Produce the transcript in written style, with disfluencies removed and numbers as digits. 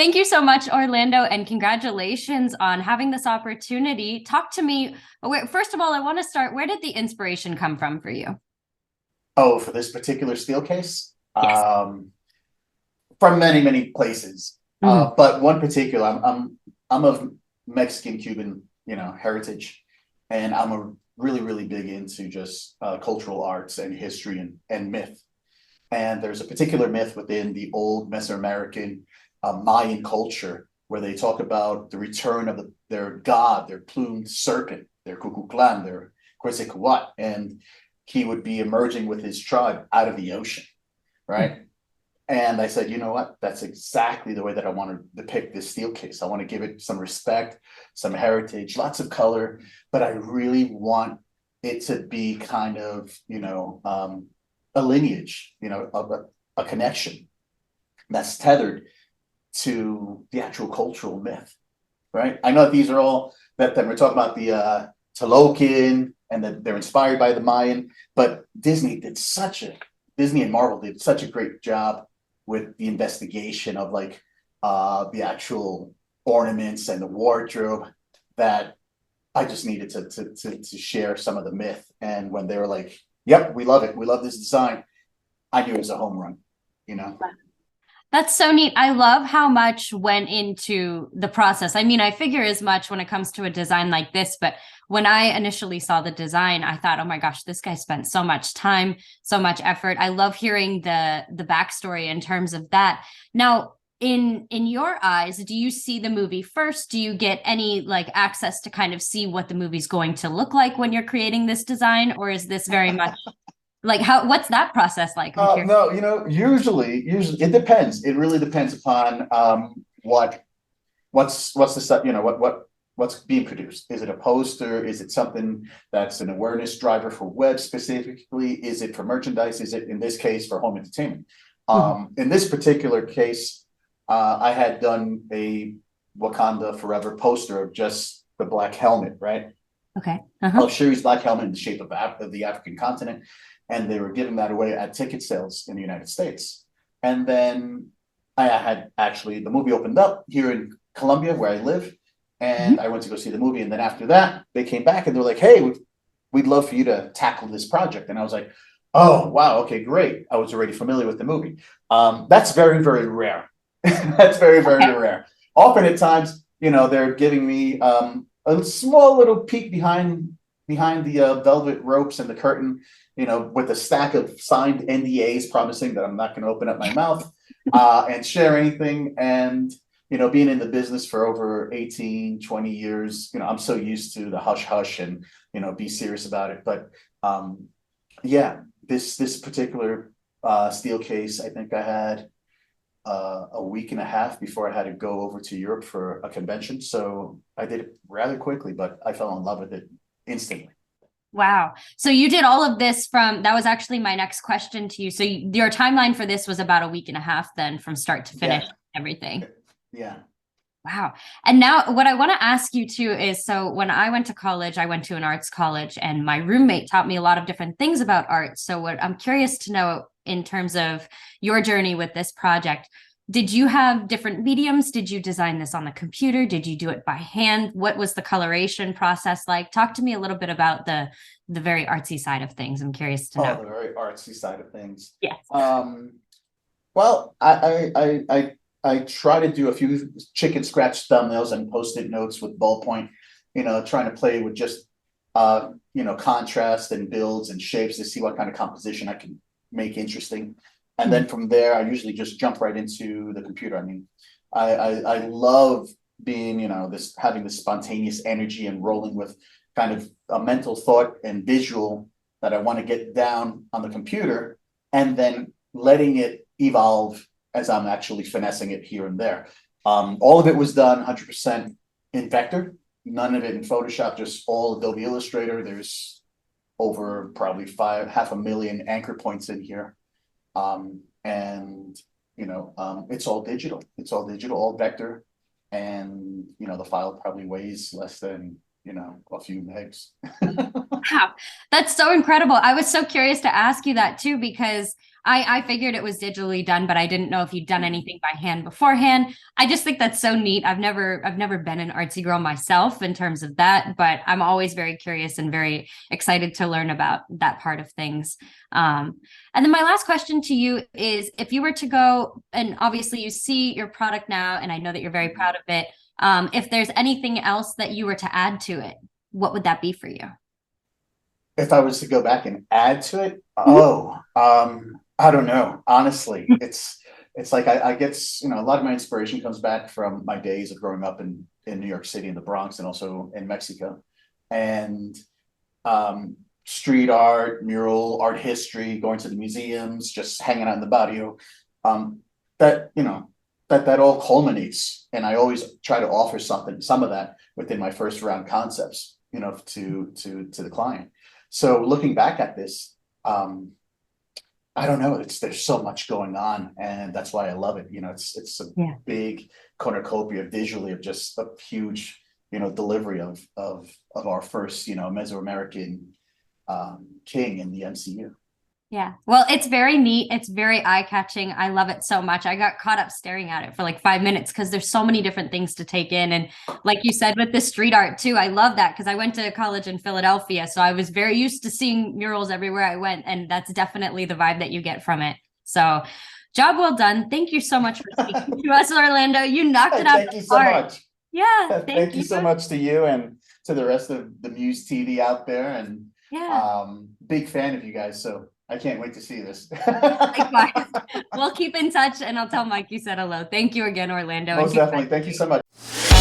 Thank you so much, Orlando, and congratulations on having this opportunity. Talk to me. First of all, I want to start, where did the inspiration come from for you? Oh, for this particular steel case? Yes. From many places. Mhm. But one particular, I'm of Mexican Cuban, heritage, and I'm a really big into just cultural arts and history and myth. And there's a particular myth within the old Mesoamerican Mayan culture where they talk about the return of their god, their plumed serpent, their Cucuclan, their Quetzalcoatl, and he would be emerging with his tribe out of the ocean, right? And I said, you know what? That's exactly the way that I want to depict this steel case. I want to give it some respect, some heritage, lots of color, but I really want it to be kind of, a lineage, a connection that's tethered to the actual cultural myth, right? I know that these are all that we're talking about the Tolkien and that they're inspired by the Mayan, but Disney and Marvel did such a great job with the investigation of like the actual ornaments and the wardrobe that I just needed to share some of the myth. And when they were like, "Yep, we love it. We love this design," I knew it was a home run. You know. That's so neat. I love how much went into the process. I mean, I figure as much when it comes to a design like this, but when I initially saw the design, I thought, oh my gosh, this guy spent so much time, so much effort. I love hearing the backstory in terms of that. Now, in your eyes, do you see the movie first? Do you get any like access to kind of see what the movie's going to look like when you're creating this design, or is this very much like what's that process like? I'm curious. No, usually it depends. It really depends upon what's the stuff, what's being produced. Is it a poster? Is it something that's an awareness driver for web specifically? Is it for merchandise? Is it in this case for home entertainment? Mhm. In this particular case, I had done a Wakanda Forever poster of just the black helmet, right? Okay. Oh, Uh-huh. Shuri's black helmet in the shape of the African continent, and they were giving that away at ticket sales in the United States. And then I had actually the movie opened up here in Colombia where I live, and Mhm. I went to go see the movie. And then after that, they came back and they're like, "Hey, we'd love for you to tackle this project." And I was like, "Oh, wow, okay, great." I was already familiar with the movie. That's very rare. That's very Okay. rare. Often at times, they're giving me a small little peek behind the velvet ropes and the curtain, with a stack of signed NDAs promising that I'm not going to open up my mouth and share anything. And, being in the business for over 18, 20 years, I'm so used to the hush hush and, be serious about it. But yeah, this particular steel case, I think I had a week and a half before I had to go over to Europe for a convention. So I did it rather quickly, but I fell in love with it instantly. Wow. So you did all of this that was actually my next question to you. So your timeline for this was about a week and a half then from start to finish, Yeah, everything. yeah. Wow. And now what I want to ask you too is, so when I went to college, I went to an arts college and my roommate taught me a lot of different things about art. So what I'm curious to know in terms of your journey with this project, did you have different mediums? Did you design this on the computer? Did you do it by hand? What was the coloration process like? Talk to me a little bit about the very artsy side of things. I'm curious to Oh, know. the very artsy side of things. Yes. Um, well, I try to do a few chicken scratch thumbnails and post-it notes with ballpoint, trying to play with just contrast and builds and shapes to see what kind of composition I can make interesting. And then from there, I usually just jump right into the computer. I mean, I love being, this having this spontaneous energy and rolling with kind of a mental thought and visual that I want to get down on the computer and then letting it evolve as I'm actually finessing it here and there. All of it was done 100% in vector, none of it in Photoshop, just all Adobe Illustrator. There's over probably half a million anchor points in here. And it's all digital. It's all digital, all vector. And the file probably weighs less than a few megs. Wow, that's so incredible. I was so curious to ask you that too, because I figured it was digitally done, but I didn't know if you'd done anything by hand beforehand. I just think that's so neat. I've never been an artsy girl myself in terms of that, but I'm always very curious and very excited to learn about that part of things. And then my last question to you is, if you were to go, and obviously you see your product now, and I know that you're very proud of it. If there's anything else that you were to add to it, what would that be for you? If I was to go back and add to it, I don't know. Honestly, it's like I get, you know, a lot of my inspiration comes back from my days of growing up in New York City, in the Bronx, and also in Mexico, and street art, mural, art history, going to the museums, just hanging out in the barrio. That, you know, that all culminates, and I always try to offer some of that within my first round concepts, you know, to the client. So looking back at this, I don't know. There's so much going on, and that's why I love it. You know, it's a big cornucopia visually of just a huge, you know, delivery of our first, you know, Mesoamerican king in the MCU. Yeah. Well, it's very neat. It's very eye-catching. I love it so much. I got caught up staring at it for like 5 minutes because there's so many different things to take in. And like you said, with the street art too, I love that because I went to college in Philadelphia. So I was very used to seeing murals everywhere I went. And that's definitely the vibe that you get from it. So job well done. Thank you so much for speaking to us, Orlando. You knocked it out of the park. Thank you so much. Yeah. Thank you so much to you and to the rest of the Muse TV out there. And big fan of you guys. So I can't wait to see this. Likewise. We'll keep in touch, and I'll tell Mike you said hello. Thank you again, Orlando. Most definitely. Thank you so much.